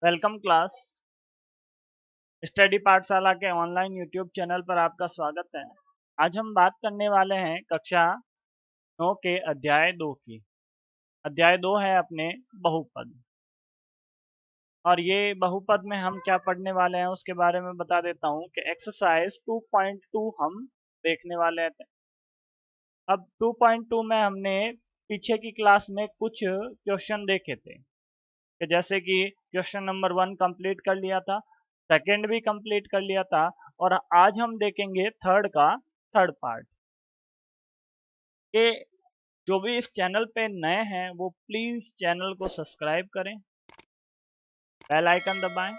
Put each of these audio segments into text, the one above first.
Welcome class. Study पाठशाला के online YouTube channel पर आपका स्वागत है। आज हम बात करने वाले हैं कक्षा 9 के अध्याय 2 की। अध्याय 2 है अपने बहुपद, और ये बहुपद में हम क्या पढ़ने वाले हैं उसके बारे में बता देता हूँ कि एक्सरसाइज 2.2 हम देखने वाले हैं। अब 2.2 में हमने पीछे की क्लास में कुछ क्वेश्चन देखे थे, कि जैसे कि क्वेश्चन नंबर 1 कंप्लीट कर लिया था, सेकंड भी कंप्लीट कर लिया था, और आज हम देखेंगे थर्ड का थर्ड पार्ट। कि जो भी इस चैनल पे नए हैं वो प्लीज़ चैनल को सब्सक्राइब करें, बेल आइकन दबाएं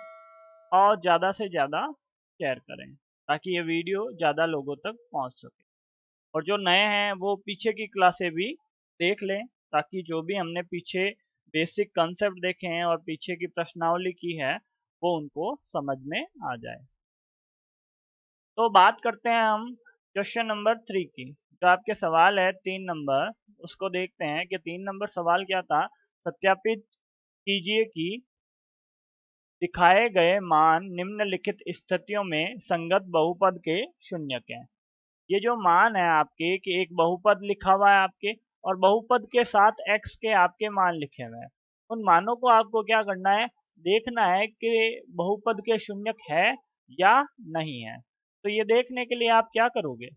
और ज़्यादा से ज़्यादा शेयर करें ताकि ये वीडियो ज़्यादा लोगों तक पहुंच सके। और जो नए हैं वो पीछे की क्लासें भी देख लें ताकि जो भी हमने पीछे बेसिक कंसेप्ट देखे हैं और पीछे की प्रश्नावली की है वो उनको समझ में आ जाए। तो बात करते हैं हम क्वेश्चन नंबर 3 की। जो आपके सवाल है 3 नंबर, उसको देखते हैं कि 3 नंबर सवाल क्या था। सत्यापित कीजिए कि दिखाए गए मान निम्नलिखित स्थितियों में संगत बहुपद के शून्यक हैं। ये जो मान है आपके कि एक बहुपद लिखा हुआ है आपके, और बहुपद के साथ x के आपके मान लिखे हुए हैं, उन मानों को आपको क्या करना है, देखना है कि बहुपद के शून्यक है या नहीं है। तो ये देखने के लिए आप क्या करोगे,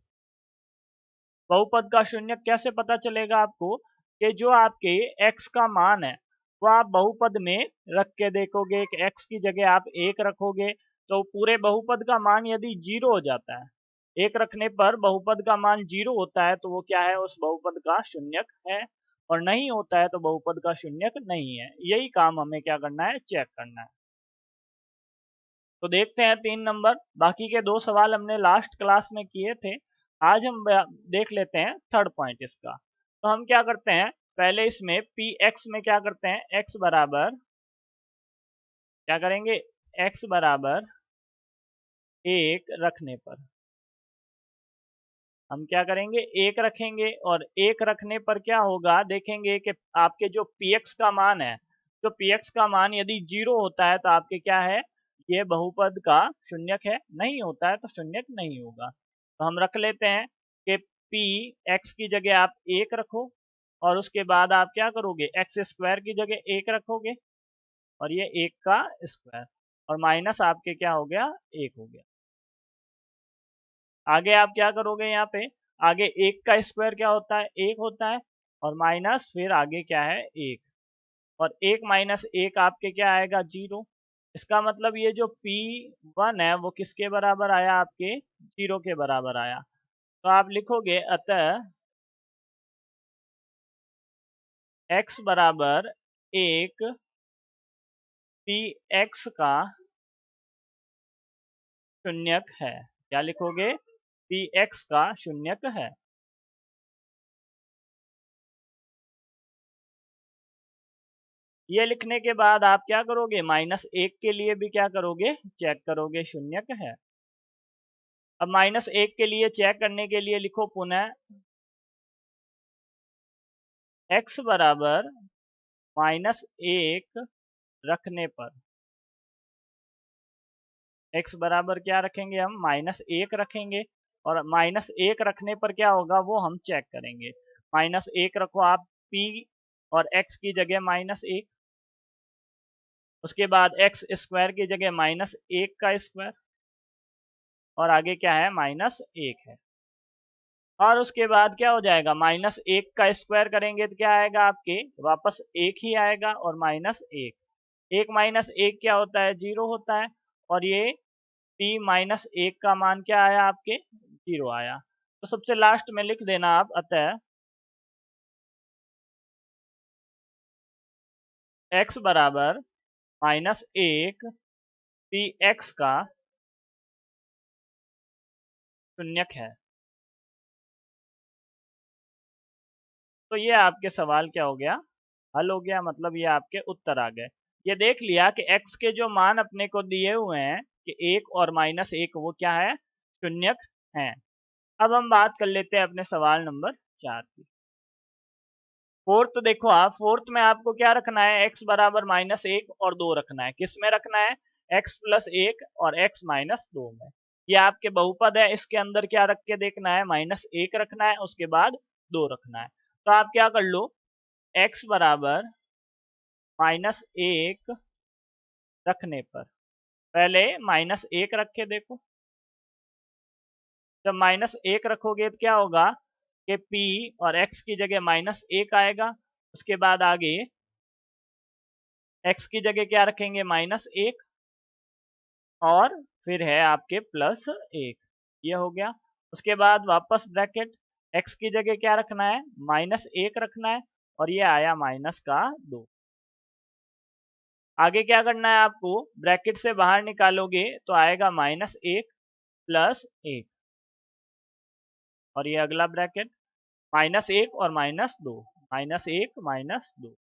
बहुपद का शून्यक कैसे पता चलेगा आपको, कि जो आपके x का मान है वो आप बहुपद में रख के देखोगे कि x की जगह आप 1 रखोगे तो पूरे बहुपद का मान यदि 0 हो जाता है, 1 रखने पर बहुपद का मान 0 होता है तो वो क्या है, उस बहुपद का शून्यक है, और नहीं होता है तो बहुपद का शून्यक नहीं है। यही काम हमें क्या करना है, चेक करना है। तो देखते हैं 3 नंबर। बाकी के 2 सवाल हमने लास्ट क्लास में किए थे। आज हम देख लेते हैं थर्ड पॉइंट इसका। तो हम क्या करते हैं, पहले इसमें पी एक्स में क्या करते हैं, एक्स बराबर क्या करेंगे, एक्स बराबर 1 रखने पर हम क्या करेंगे, 1 रखेंगे, और 1 रखने पर क्या होगा, देखेंगे कि आपके जो पी एक्स का मान है, तो पी एक्स का मान यदि 0 होता है तो आपके क्या है, ये बहुपद का शून्यक है, नहीं होता है तो शून्यक नहीं होगा। तो हम रख लेते हैं कि पी एक्स की जगह आप 1 रखो, और उसके बाद आप क्या करोगे, एक्स स्क्वायर की जगह 1 रखोगे, और ये 1 का स्क्वायर, और माइनस आपके क्या हो गया, 1 हो गया। आगे आप क्या करोगे, यहाँ पे आगे 1 का स्क्वायर क्या होता है, 1 होता है, और माइनस फिर आगे क्या है, 1, और 1 माइनस 1 आपके क्या आएगा, 0। इसका मतलब ये जो P1 है वो किसके बराबर आया, आपके 0 के बराबर आया। तो आप लिखोगे अतः x बराबर 1 Px का शून्यक है। क्या लिखोगे, Px का शून्यक है। ये लिखने के बाद आप क्या करोगे, -1 के लिए भी क्या करोगे, चेक करोगे शून्यक है। अब -1 के लिए चेक करने के लिए लिखो पुनः x बराबर -1 रखने पर, x बराबर क्या रखेंगे, हम -1 रखेंगे, और -1 रखने पर क्या होगा वो हम चेक करेंगे। -1 रखो आप p और x की जगह -1, उसके बाद x स्क्वायर की जगह -1 का स्क्वायर, और आगे क्या है, -1 है। और उसके बाद क्या हो जाएगा, -1 का स्क्वायर करेंगे तो क्या आएगा, आपके वापस 1 ही आएगा, और -1, 1 माइनस 1 क्या होता है, 0 होता है, और ये p -1 का मान क्या आया, आपके 0 आया। तो सबसे लास्ट में लिख देना आप अतः x बराबर -1 px का शून्यक है। तो ये आपके सवाल क्या हो गया, हल हो गया, मतलब ये आपके उत्तर आ गए। ये देख लिया कि x के जो मान अपने को दिए हुए हैं कि 1 और -1 वो क्या है, शून्यक हैं। अब हम बात कर लेते हैं अपने सवाल नंबर 4 की। फोर्थ देखो आप, फोर्थ में आपको क्या रखना है, x बराबर -1 और 2 रखना है। किस में रखना है, x प्लस 1 और x माइनस 2 में। ये आपके बहुपद है, इसके अंदर क्या रख के देखना है, -1 रखना है, उसके बाद 2 रखना है। तो आप क्या कर लो, x बराबर -1 रखने पर पहले -1 रख के देखो। जब -1 रखोगे तो क्या होगा कि p और x की जगह -1 आएगा, उसके बाद आगे x की जगह क्या रखेंगे, -1 और फिर है आपके +1, ये हो गया। उसके बाद वापस ब्रैकेट, x की जगह क्या रखना है, -1 रखना है, और ये आया -2। आगे क्या करना है आपको, ब्रैकेट से बाहर निकालोगे तो आएगा -1 +1, और ये अगला ब्रैकेट -1 और -2, -1 -2।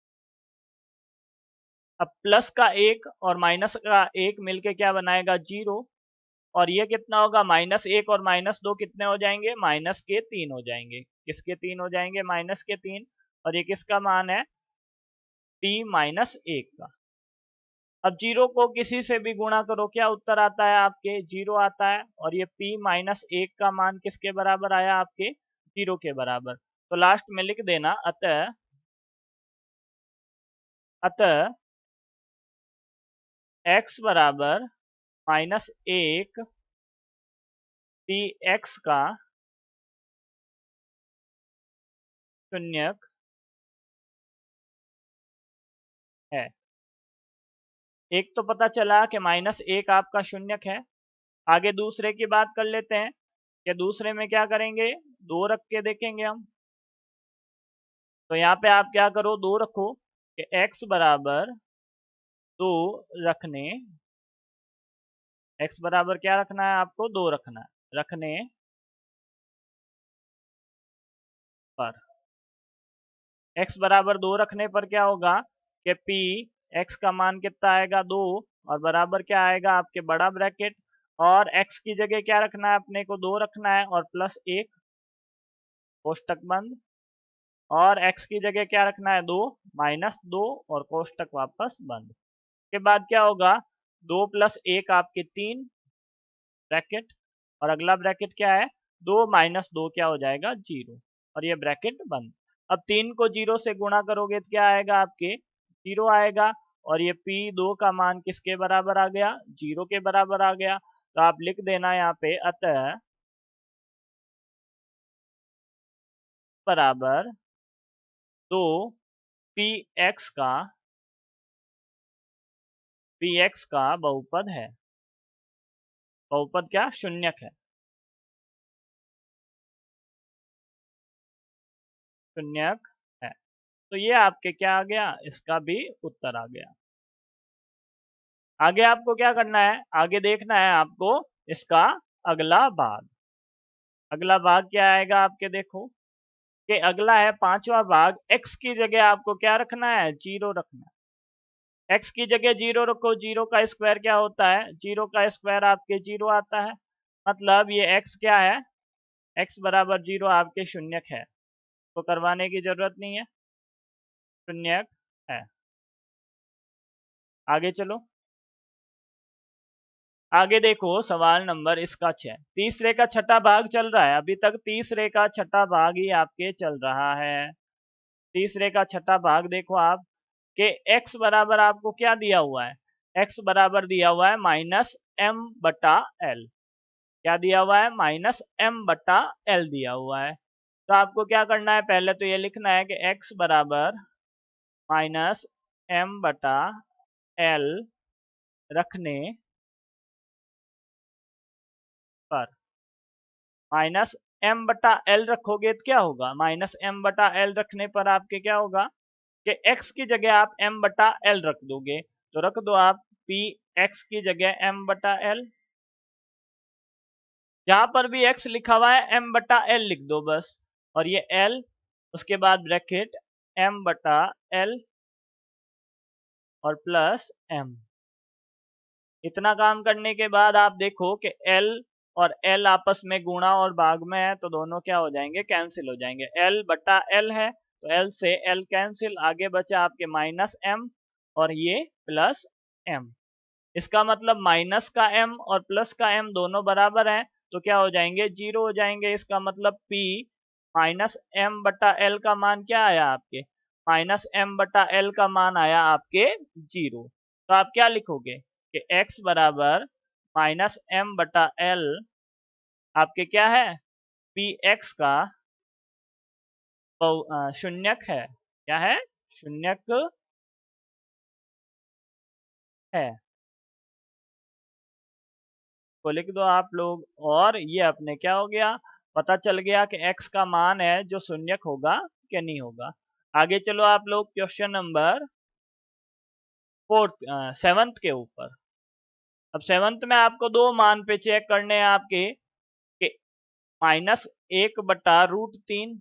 अब प्लस का 1 और माइनस का 1 मिलके क्या बनाएगा, 0। और ये कितना होगा, -1 और -2 कितने हो जाएंगे, -3 हो जाएंगे। किसके 3 हो जाएंगे, -3। और ये किसका मान है, p-1 का। अब 0 को किसी से भी गुणा करो, क्या उत्तर आता है आपके, 0 आता है। और ये p-1 का मान किसके बराबर आया आपके, 0 के बराबर। तो लास्ट में लिख देना, अतः x बराबर -1 px का शून्यक है। एक तो पता चला कि -1 आपका शून्यक है। आगे दूसरे की बात कर लेते हैं कि दूसरे में क्या करेंगे, 2 रख के देखेंगे हम। तो यहाँ पे आप क्या करो, 2 रखो कि x बराबर 2 रखने, x बराबर क्या रखना है आपको, 2 रखना है, रखने पर x बराबर 2 रखने पर क्या होगा कि p x का मान कितना आएगा, 2, और बराबर क्या आएगा आपके बड़ा ब्रैकेट, और x की जगह क्या रखना है अपने को, 2 रखना है, और +1 कोष्टक बंद। और x की जगह क्या रखना है, 2 -2 और कोष्टक वापस बंद। के बाद क्या होगा, 2 + 1 आपके 3 ब्रैकेट, और अगला ब्रैकेट क्या है, 2 - 2 क्या हो जाएगा, 0, और ये ब्रैकेट बंद। अब 3 को 0 से गुणा करोगे तो क्या आएगा आपके, 0 आएगा। और ये p2 का मान किसके बराबर आ गया, 0 के बराबर आ गया। तो आप लिख देना यहाँ पे, अतः बराबर 2 px का बहुपद है। बहुपद क्या, शून्यक है, शून्यक है। तो ये आपके क्या आ गया, इसका भी उत्तर आ गया। आगे आपको क्या करना है, आगे देखना है आपको इसका अगला भाग। अगला भाग क्या आएगा आपके, देखो कि अगला है 5वां भाग। x की जगह आपको क्या रखना है, 0 रखना है। x की जगह 0 रखो, 0 का स्क्वायर क्या होता है, 0 का स्क्वायर आपके 0 आता है। मतलब ये x क्या है, x बराबर 0 आपके शून्यक है, तो करवाने की जरूरत नहीं है, शून्यक है। आगे चलो, आगे देखो सवाल नंबर इसका 6। तीसरे का छठा भाग चल रहा है, अभी तक तीसरे का छठा भाग ही आपके चल रहा है। तीसरे का छठा भाग देखो आप कि x बराबर आपको क्या दिया हुआ है, x बराबर दिया हुआ है -m/l। क्या दिया हुआ है, -m/l दिया हुआ है। तो आपको क्या करना है, पहले तो ये लिखना है कि x बराबर -m/l रखने पर, -m/l रखोगे तो क्या होगा, -m/l रखने पर आपके क्या होगा कि x की जगह आप m/l रख दोगे। तो रख दो आप px की जगह m/l, जहां पर भी x लिखा हुआ है m/l लिख दो बस। और ये l, उसके बाद ब्रैकेट m/l और +m। इतना काम करने के बाद आप देखो कि l और l आपस में गुणा और भाग में है, तो दोनों क्या हो जाएंगे, कैंसिल हो जाएंगे। l/l है, तो एल से एल कैंसिल, आगे बचा आपके माइनस एम और ये प्लस एम। इसका मतलब माइनस का एम और प्लस का एम दोनों बराबर हैं, तो क्या हो जाएंगे, जीरो हो जाएंगे। इसका मतलब P माइनस एम बटा एल का मान क्या आया आपके, माइनस एम बटा एल का मान आया आपके जीरो। तो आप क्या लिखोगे कि x बराबर माइनस एम बटा एल आपके क्या है, पी एक्स का शून्यक है। क्या है, शून्यक है। को लिख दो आप लोग। और ये अपने क्या हो गया, पता चल गया कि x का मान है जो शून्यक होगा कि नहीं होगा। आगे चलो आप लोग क्वेश्चन नंबर फोर्थ सेवंथ के ऊपर। अब सेवंथ में आपको दो मान पे चेक करने हैं आपके, कि माइनस एक बटा रूट तीन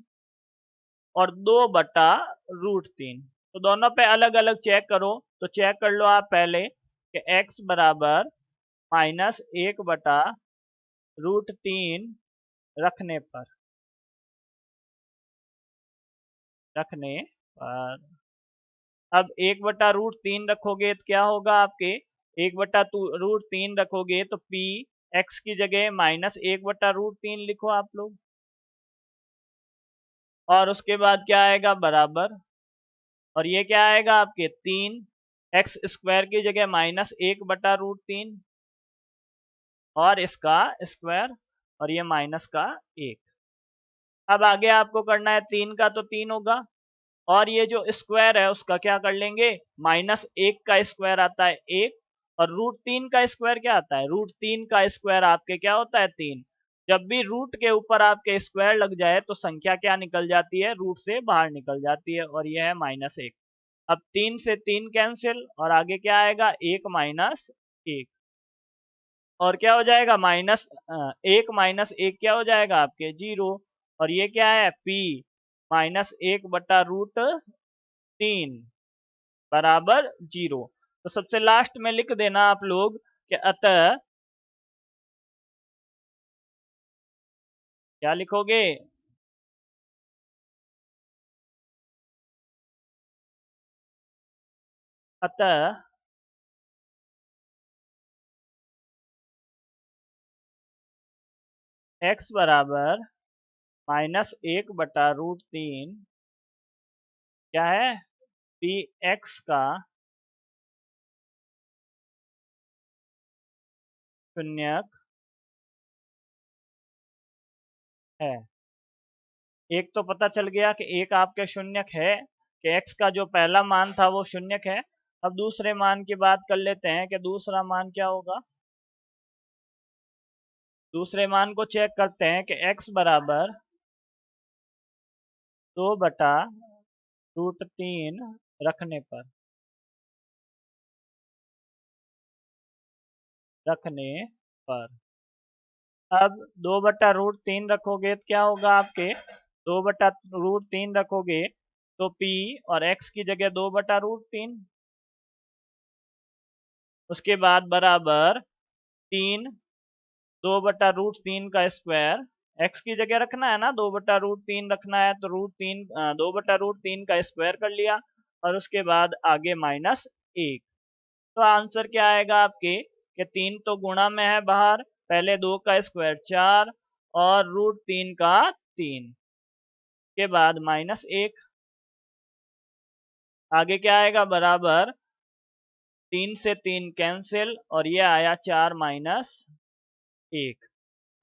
और दो बटा रूट तीन। तो दोनों पे अलग अलग चेक करो। तो चेक कर लो आप पहले कि x बराबर माइनस एक बटा रूट तीन रखने पर, रखने पर अब एक बटा रूट तीन रखोगे तो क्या होगा आपके, एक बटा रूट तीन रखोगे तो पी एक्स की जगह माइनस एक बटा रूट तीन लिखो आप लोग। और उसके बाद क्या आएगा, बराबर। और ये क्या आएगा आपके, तीन एक्स स्क्वायर की जगह माइनस एक बटा रूट तीन और इसका स्क्वायर और ये माइनस का एक। अब आगे आपको करना है, तीन का तो तीन होगा और ये जो स्क्वायर है उसका क्या कर लेंगे, माइनस एक का स्क्वायर आता है एक, और रूट तीन का स्क्वायर क्या आता है, रूट तीन का स्क्वायर आपके क्या होता है, तीन। जब भी रूट के ऊपर आपके स्क्वायर लग जाए तो संख्या क्या निकल जाती है, रूट से बाहर निकल जाती है, और यह है माइनस एक। अब तीन से तीन कैंसिल और आगे क्या आएगा, एक माइनस एक। और क्या हो जाएगा, एक माइनस एक क्या हो जाएगा आपके, जीरो। और ये क्या है, पी माइनस एक बटा रूट तीन बराबर जीरो। तो सबसे लास्ट में लिख देना आप लोग कि अतः, क्या लिखोगे, अतः x बराबर माइनस एक बटा रूट तीन क्या है, पी एक्स का शून्यक है। एक तो पता चल गया कि एक आपके शून्यक है, कि x का जो पहला मान था वो शून्यक है। अब दूसरे मान की बात कर लेते हैं कि दूसरा मान क्या होगा। दूसरे मान को चेक करते हैं कि x बराबर दो बटा रूट तीन रखने पर, रखने पर अब दो बटा रूट तीन रखोगे तो क्या होगा आपके, दो बटा रूट तीन रखोगे तो p और x की जगह दो बटा रूट तीन, उसके बाद बराबर तीन दो बटा रूट तीन का स्क्वायर, x की जगह रखना है ना, दो बटा रूट तीन रखना है तो रूट तीन दो बटा रूट तीन का स्क्वायर कर लिया और उसके बाद आगे माइनस एक। तो आंसर क्या आएगा आपके, कि तीन तो गुणा में है बाहर, पहले दो का स्क्वायर चार और रूट तीन का तीन के बाद माइनस एक, आगे क्या आएगा, बराबर तीन से तीन कैंसिल और ये आया चार माइनस एक।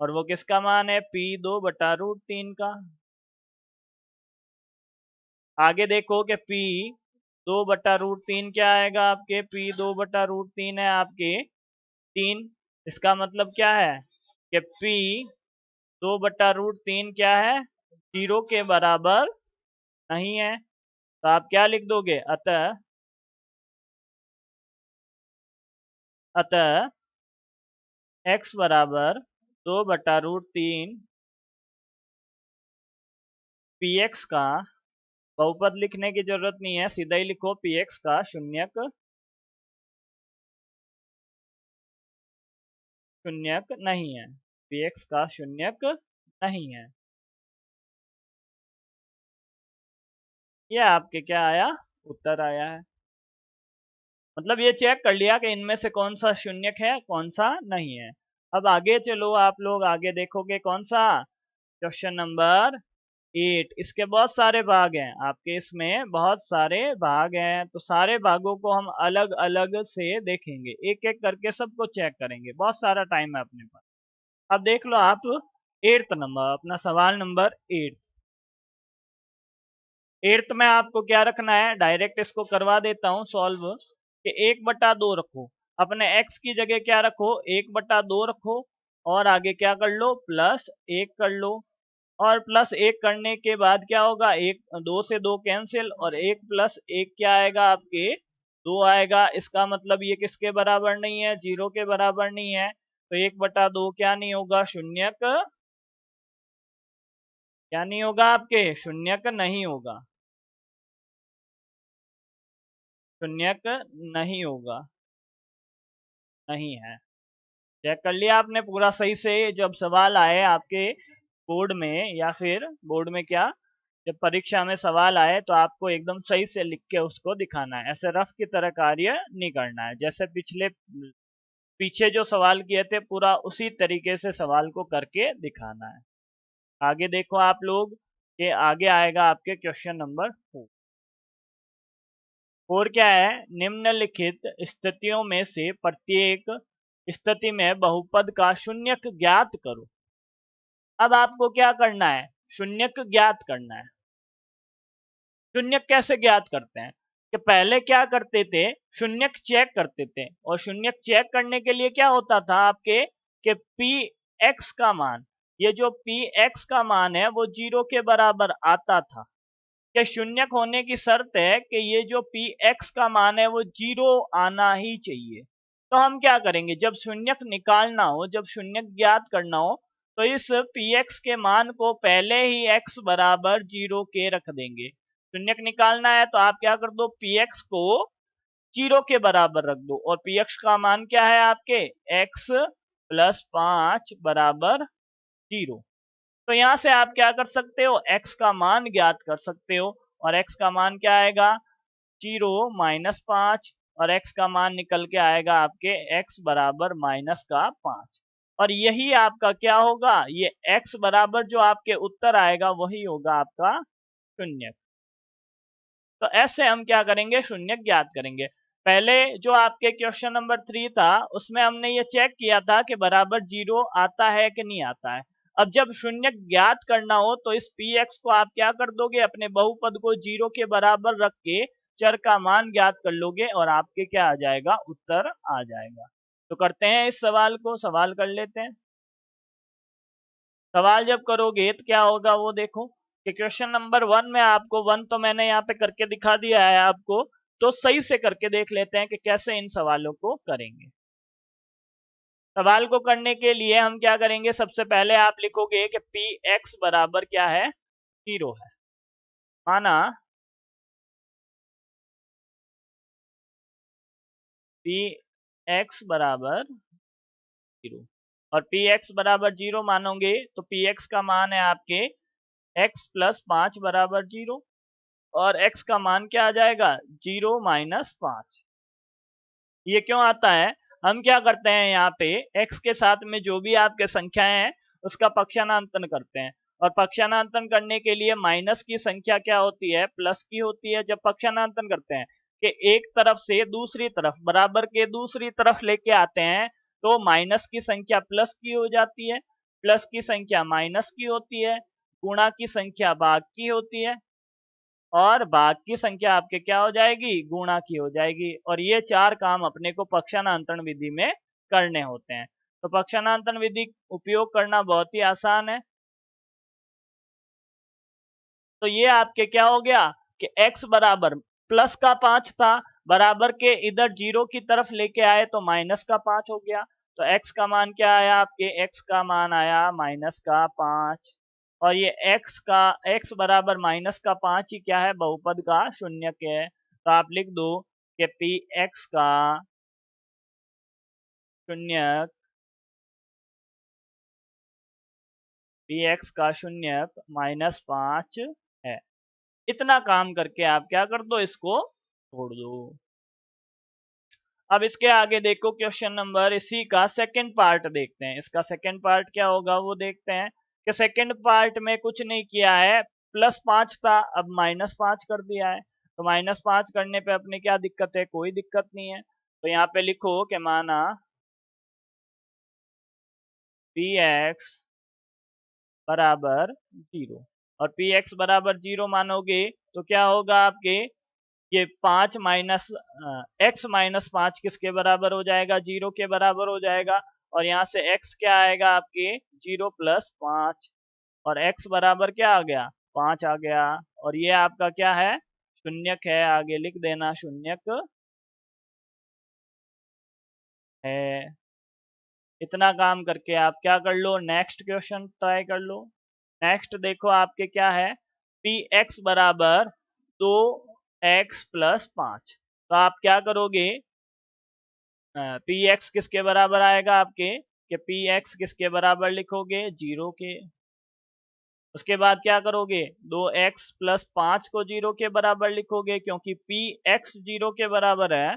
और वो किसका मान है, पी दो बटा रूट तीन का। आगे देखो कि P दो बटा रूट तीन क्या आएगा आपके, P दो बटा रूट तीन है आपके तीन। इसका मतलब क्या है कि P दो बटा रूट तीन क्या है, जीरो के बराबर नहीं है। तो आप क्या लिख दोगे, अतः, अतः x बराबर दो बटा रूट तीन पी एक्स का, बहुपद लिखने की जरूरत नहीं है, सीधा ही लिखो पी एक्स का शून्यक, शून्यक नहीं है, पी एक्स का शून्यक नहीं है। ये आपके क्या आया, उत्तर आया है। मतलब ये चेक कर लिया कि इनमें से कौन सा शून्यक है कौन सा नहीं है। अब आगे चलो, आप लोग आगे देखोगे कौन सा, क्वेश्चन नंबर 8। इसके बहुत सारे भाग हैं आपके, इसमें बहुत सारे भाग हैं, तो सारे भागों को हम अलग अलग से देखेंगे, एक एक करके सबको चेक करेंगे, बहुत सारा टाइम है अपने पास। अब देख लो आप 8th नंबर, अपना सवाल नंबर 8। 8th में आपको क्या रखना है, डायरेक्ट इसको करवा देता हूँ सॉल्व, कि 1/2 रखो, अपने x की जगह क्या रखो, 1/2 रखो, और आगे क्या कर लो, +1 कर लो। और +1 करने के बाद क्या होगा, एक 2 से 2 कैंसिल, और 1 + 1 क्या आएगा आपके, 2 आएगा। इसका मतलब ये किसके बराबर नहीं है, 0 के बराबर नहीं है, तो 1/2 क्या नहीं होगा, शून्यक, क्या नहीं होगा आपके, शून्यक नहीं होगा, शून्यक नहीं होगा, नहीं है। चेक कर लिया आपने पूरा सही से, जब सवाल आए आपके बोर्ड में, या फिर बोर्ड में क्या, जब परीक्षा में सवाल आए तो आपको एकदम सही से लिख के उसको दिखाना है, ऐसे रफ की तरह कार्य नहीं करना है। जैसे पीछे जो सवाल किए थे पूरा उसी तरीके से सवाल को करके दिखाना है। आगे देखो आप लोग, के आगे आएगा आपके क्वेश्चन नंबर 4। और क्या है, निम्नलिखित स्थितियों में से प्रत्येक स्थिति में बहुपद का शून्यक ज्ञात करो। अब आपको क्या करना है, शून्यक ज्ञात करना है। शून्यक कैसे ज्ञात करते हैं, कि पहले क्या करते थे, शून्यक चेक करते थे, और शून्यक चेक करने के लिए क्या होता था आपके, कि पी एक्स का मान, ये जो पी एक्स का मान है वो 0 के बराबर आता था। कि शून्यक होने की शर्त है कि ये जो पी एक्स का मान है वो 0 आना ही चाहिए। तो हम क्या करेंगे, जब शून्यक निकालना हो, जब शून्यक ज्ञात करना हो, तो इस पी एक्स के मान को पहले ही एक्स बराबर 0 के रख देंगे। शून्यक निकालना है तो आप क्या कर दो, पी एक्स को 0 के बराबर रख दो, और पी एक्स का मान क्या है आपके, x + 5 बराबर 0। तो यहाँ से आप क्या कर सकते हो, x का मान ज्ञात कर सकते हो, और x का मान क्या आएगा, 0 - 5, और x का मान निकल के आएगा आपके x बराबर -5। और यही आपका क्या होगा, ये x बराबर जो आपके उत्तर आएगा वही होगा आपका शून्यक। तो ऐसे हम क्या करेंगे, शून्यक ज्ञात करेंगे। पहले जो आपके क्वेश्चन नंबर 3 था उसमें हमने ये चेक किया था कि बराबर 0 आता है कि नहीं आता है। अब जब शून्यक ज्ञात करना हो तो इस px को आप क्या कर दोगे, अपने बहुपद को 0 के बराबर रख के चर का मान ज्ञात कर लोगे, और आपके क्या आ जाएगा, उत्तर आ जाएगा। तो करते हैं इस सवाल को, सवाल कर लेते हैं। सवाल जब करोगे तो क्या होगा वो देखो, कि क्वेश्चन नंबर 1 में आपको, 1 तो मैंने यहाँ पे करके दिखा दिया है आपको, तो सही से करके देख लेते हैं कि कैसे इन सवालों को करेंगे। सवाल को करने के लिए हम क्या करेंगे, सबसे पहले आप लिखोगे कि पी एक्स बराबर क्या है, 0 है। माना पी एक्स बराबर 0, और पी एक्स बराबर 0 मानोगे तो पी एक्स का मान है आपके x + 5 बराबर 0, और x का मान क्या आ जाएगा, 0 - 5। ये क्यों आता है, हम क्या करते हैं यहाँ पे x के साथ में जो भी आपके संख्याएं हैं उसका पक्षानुपात करते हैं, और पक्षानुपात करने के लिए माइनस की संख्या क्या होती है, प्लस की होती है। जब पक्षानुपात करते हैं कि एक तरफ से दूसरी तरफ, बराबर के दूसरी तरफ लेके आते हैं, तो माइनस की संख्या प्लस की हो जाती है, प्लस की संख्या माइनस की होती है, गुणा की संख्या भाग की होती है, और भाग की संख्या आपके क्या हो जाएगी, गुणा की हो जाएगी। और ये चार काम अपने को पक्षानुपात विधि में करने होते हैं। तो पक्षानुपात विधि उपयोग करना बहुत ही आसान है। तो ये आपके क्या हो गया, कि x बराबर प्लस का 5 था, बराबर के इधर 0 की तरफ लेके आए तो माइनस का 5 हो गया। तो x का मान क्या आया आपके, x का मान आया -5। और ये x बराबर -5 ही क्या है, बहुपद का शून्यक है। तो आप लिख दो कि पी एक्स का शून्यक, पी एक्स का शून्यक -5 है। इतना काम करके आप क्या कर दो, इसको छोड़ दो। अब इसके आगे देखो क्वेश्चन नंबर, इसी का सेकंड पार्ट देखते हैं। इसका सेकंड पार्ट क्या होगा वो देखते हैं कि सेकंड पार्ट में कुछ नहीं किया है, +5 था, अब -5 कर दिया है। तो -5 करने पे अपनी क्या दिक्कत है, कोई दिक्कत नहीं है। तो यहाँ पे लिखो कि माना px बराबर 0, और px बराबर 0 मानोगे तो क्या होगा आपके, ये 5 माइनस x-5 किसके बराबर हो जाएगा, 0 के बराबर हो जाएगा। और यहाँ से x क्या आएगा आपके, 0 + 5, और x बराबर क्या आ गया, 5 आ गया। और ये आपका क्या है, शून्यक है, आगे लिख देना शून्यक है। इतना काम करके आप क्या कर लो, नेक्स्ट क्वेश्चन ट्राई कर लो। नेक्स्ट देखो आपके क्या है, पी एक्स बराबर 2x + 5। तो आप क्या करोगे, पी एक्स किसके बराबर आएगा आपके, कि पी एक्स किसके बराबर लिखोगे, 0 के। उसके बाद क्या करोगे, 2x + 5 को 0 के बराबर लिखोगे, क्योंकि पी एक्स 0 के बराबर है,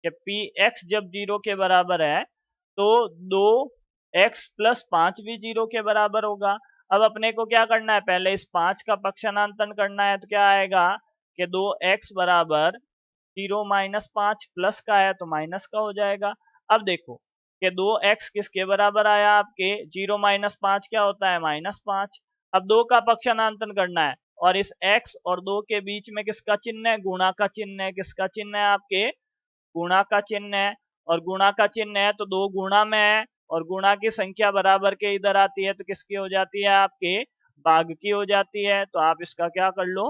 कि पी एक्स जब 0 के बराबर है तो 2x + 5 भी 0 के बराबर होगा। अब अपने को क्या करना है, पहले इस 5 का पक्षांतरण करना है। तो क्या आएगा कि 2x बराबर 0-5 प्लस का है तो माइनस का हो जाएगा। अब देखो कि 2x किसके बराबर आया आपके, 0-5 क्या होता है, -5। अब 2 का पक्षांतरण करना है, और इस x और 2 के बीच में किसका चिन्ह है, गुणा का चिन्ह है। किसका चिन्ह है आपके, गुणा का चिन्ह है। और गुणा का चिन्ह है तो 2 गुणा में है, और गुणा की संख्या बराबर के इधर आती है तो किसकी हो जाती है आपके, भाग की हो जाती है। तो आप इसका क्या कर लो,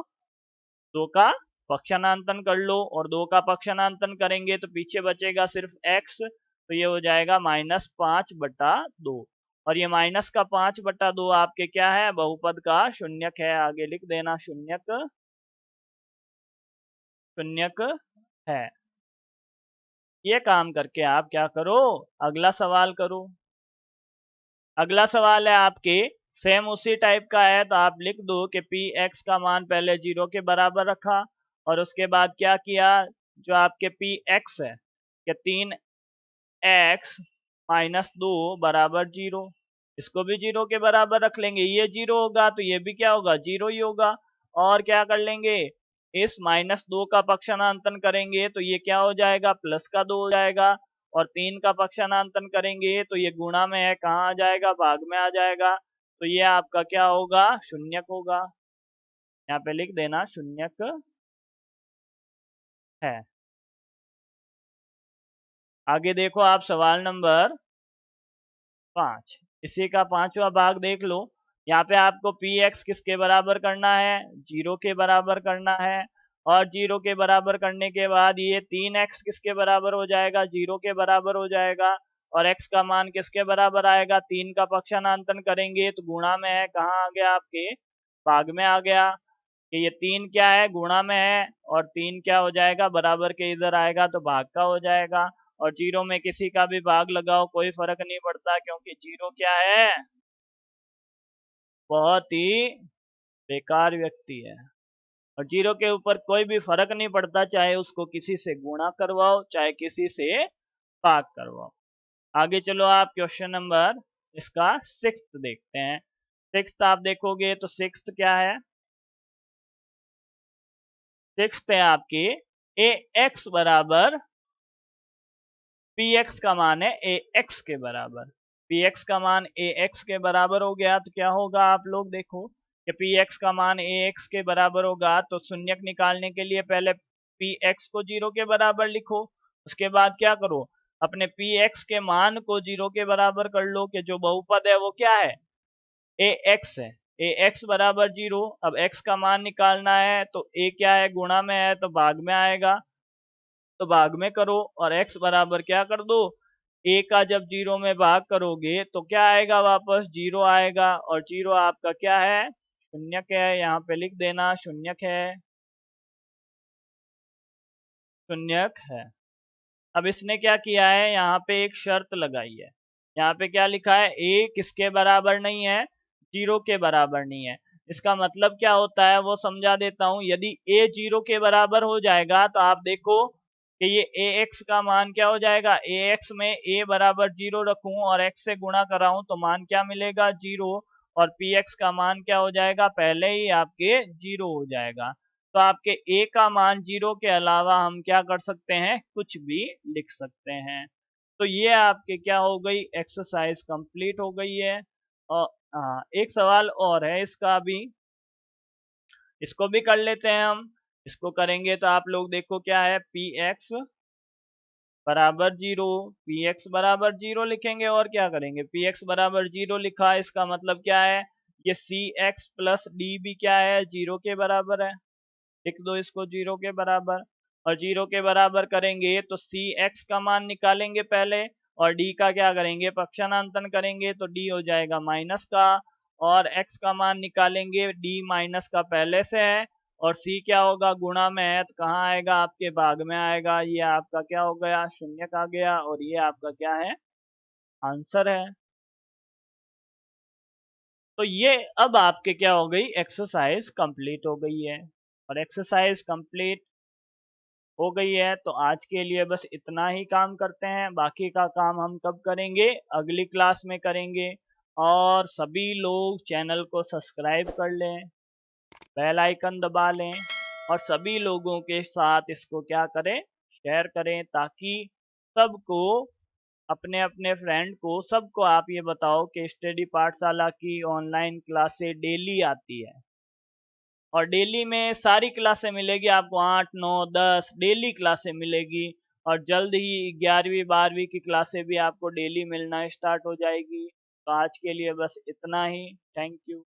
2 का पक्षांतरण कर लो, और 2 का पक्षांतरण करेंगे तो पीछे बचेगा सिर्फ x। तो ये हो जाएगा -5/2, और ये -5/2 आपके क्या है, बहुपद का शून्यक है। आगे लिख देना शून्यक, शून्यक है। ये काम करके आप क्या करो, अगला सवाल करो। अगला सवाल है आपके सेम उसी टाइप का है। तो आप लिख दो कि पी एक्स का मान पहले 0 के बराबर रखा, और उसके बाद क्या किया, जो आपके पी एक्स है कि 3x-2 बराबर 0, इसको भी 0 के बराबर रख लेंगे। ये 0 होगा तो ये भी क्या होगा, 0 ही होगा। और क्या कर लेंगे, इस -2 का पक्षांतरण करेंगे तो ये क्या हो जाएगा, +2 हो जाएगा। और 3 का पक्षांतरण करेंगे तो ये गुणा में है, कहाँ आ जाएगा, भाग में आ जाएगा। तो ये आपका क्या होगा, शून्यक होगा। यहाँ पे लिख देना शून्यक है। आगे देखो आप सवाल नंबर 5, इसी का 5वां भाग देख लो। यहाँ पे आपको पी एक्स किसके बराबर करना है, 0 के बराबर करना है। और 0 के बराबर करने के बाद ये 3x किसके बराबर हो जाएगा, 0 के बराबर हो जाएगा। और x का मान किसके बराबर आएगा, 3 का पक्षांतरण करेंगे तो गुणा में है, कहाँ आ गया आपके, भाग में आ गया। कि ये 3 क्या है, गुणा में है, और 3 क्या हो जाएगा, बराबर के इधर आएगा तो भाग का हो जाएगा। और 0 में किसी का भी भाग लगाओ कोई फर्क नहीं पड़ता, क्योंकि 0 क्या है, बहुत ही बेकार व्यक्ति है। और 0 के ऊपर कोई भी फर्क नहीं पड़ता, चाहे उसको किसी से गुणा करवाओ चाहे किसी से भाग करवाओ। आगे चलो आप क्वेश्चन नंबर इसका 6th देखते हैं। 6th आप देखोगे तो 6th क्या है, 6th है आपकी ए एक्स बराबर पी एक्स का मान है ए एक्स के बराबर। पी एक्स का मान ए एक्स के बराबर हो गया तो क्या होगा, आप लोग देखो कि पी एक्स का मान ए एक्स के बराबर होगा तो शून्यक निकालने के लिए पहले पी एक्स को 0 के बराबर लिखो। उसके बाद क्या करो, अपने पी एक्स के मान को 0 के बराबर कर लो, कि जो बहुपद है वो क्या है, ए एक्स है। ए एक्स बराबर 0, अब एक्स का मान निकालना है तो ए क्या है, गुणा में है तो भाग में आएगा, तो भाग में करो। और x बराबर क्या कर दो, a का जब 0 में भाग करोगे तो क्या आएगा, वापस 0 आएगा। और 0 आपका क्या है, शून्यक है। यहाँ पे लिख देना शून्यक है, शून्यक है। अब इसने क्या किया है, यहाँ पे एक शर्त लगाई है। यहाँ पे क्या लिखा है, a किसके बराबर नहीं है, 0 के बराबर नहीं है। इसका मतलब क्या होता है वो समझा देता हूँ। यदि a 0 के बराबर हो जाएगा तो आप देखो कि ये ax का मान क्या हो जाएगा, ax में a बराबर 0 रखूं और x से गुणा कराऊं तो मान क्या मिलेगा, 0। और px का मान क्या हो जाएगा, पहले ही आपके 0 हो जाएगा। तो आपके a का मान 0 के अलावा हम क्या कर सकते हैं, कुछ भी लिख सकते हैं। तो ये आपके क्या हो गई, एक्सरसाइज कंप्लीट हो गई है। और एक सवाल और है इसका भी, इसको भी कर लेते हैं हम। इसको करेंगे तो आप लोग देखो क्या है, पी एक्स बराबर 0, पी एक्स बराबर 0 लिखेंगे और क्या करेंगे, पी एक्स बराबर 0 लिखा, इसका मतलब क्या है, ये सी एक्स प्लस डी भी क्या है, 0 के बराबर है। लिख दो इसको 0 के बराबर। और 0 के बराबर करेंगे तो सी एक्स का मान निकालेंगे पहले, और डी का क्या करेंगे, पक्षांतरण करेंगे तो डी हो जाएगा माइनस का। और एक्स का मान निकालेंगे, डी माइनस का पहले से है, और सी क्या होगा, गुणा में है तो कहाँ आएगा, आपके भाग में आएगा। ये आपका क्या हो गया, शून्य का गया, और ये आपका क्या है, आंसर है। तो ये अब आपके क्या हो गई, एक्सरसाइज कंप्लीट हो गई है। और एक्सरसाइज कंप्लीट हो गई है तो आज के लिए बस इतना ही काम करते हैं। बाकी का काम हम कब करेंगे, अगली क्लास में करेंगे। और सभी लोग चैनल को सब्सक्राइब कर लें, बेल आइकन दबा लें, और सभी लोगों के साथ इसको क्या करें, शेयर करें, ताकि सबको, अपने अपने फ्रेंड को, सबको आप ये बताओ कि स्टडी पाठशाला की ऑनलाइन क्लासें डेली आती है। और डेली में सारी क्लासें मिलेगी आपको, 8 9 10 डेली क्लासें मिलेगी। और जल्द ही 11वीं 12वीं की क्लासें भी आपको डेली मिलना स्टार्ट हो जाएगी। तो आज के लिए बस इतना ही। Thank you.